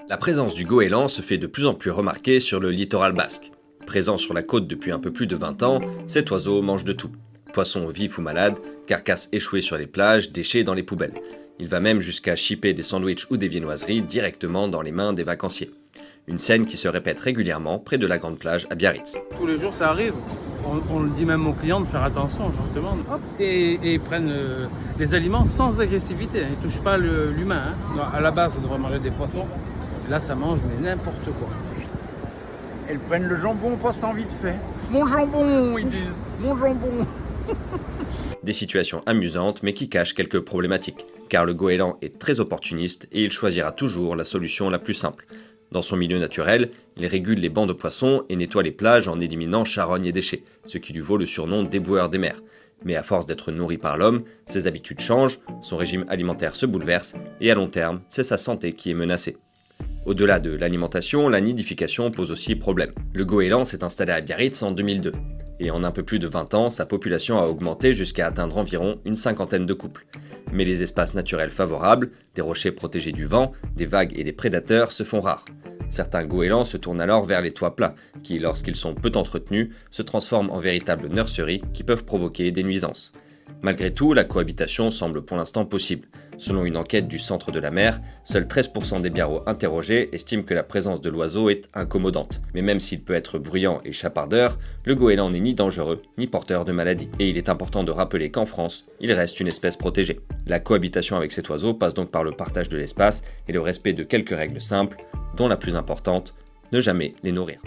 La présence du goéland se fait de plus en plus remarquer sur le littoral basque. Présent sur la côte depuis un peu plus de 20 ans, cet oiseau mange de tout. Poissons vifs ou malades, carcasses échouées sur les plages, déchets dans les poubelles. Il va même jusqu'à chipper des sandwichs ou des viennoiseries directement dans les mains des vacanciers. Une scène qui se répète régulièrement près de la grande plage à Biarritz. Tous les jours ça arrive. On le dit même aux clients de faire attention justement. Hop, et ils prennent les aliments sans agressivité. Ils ne touchent pas l'humain. À la base, on devrait manger des poissons. Là, ça mange mais n'importe quoi. Elles prennent le jambon passant vite fait. Mon jambon, ils disent. Mon jambon. Des situations amusantes mais qui cachent quelques problématiques, car le goéland est très opportuniste et il choisira toujours la solution la plus simple. Dans son milieu naturel, il régule les bancs de poissons et nettoie les plages en éliminant charognes et déchets, ce qui lui vaut le surnom d'éboueur des mers. Mais à force d'être nourri par l'homme, ses habitudes changent, son régime alimentaire se bouleverse et à long terme, c'est sa santé qui est menacée. Au-delà de l'alimentation, la nidification pose aussi problème. Le goéland s'est installé à Biarritz en 2002. Et en un peu plus de 20 ans, sa population a augmenté jusqu'à atteindre environ une cinquantaine de couples. Mais les espaces naturels favorables, des rochers protégés du vent, des vagues et des prédateurs se font rares. Certains goélands se tournent alors vers les toits plats, qui, lorsqu'ils sont peu entretenus, se transforment en véritables nurseries qui peuvent provoquer des nuisances. Malgré tout, la cohabitation semble pour l'instant possible. Selon une enquête du Centre de la Mer, seuls 13% des biarros interrogés estiment que la présence de l'oiseau est incommodante. Mais même s'il peut être bruyant et chapardeur, le goéland n'est ni dangereux, ni porteur de maladies. Et il est important de rappeler qu'en France, il reste une espèce protégée. La cohabitation avec cet oiseau passe donc par le partage de l'espace et le respect de quelques règles simples, dont la plus importante, ne jamais les nourrir.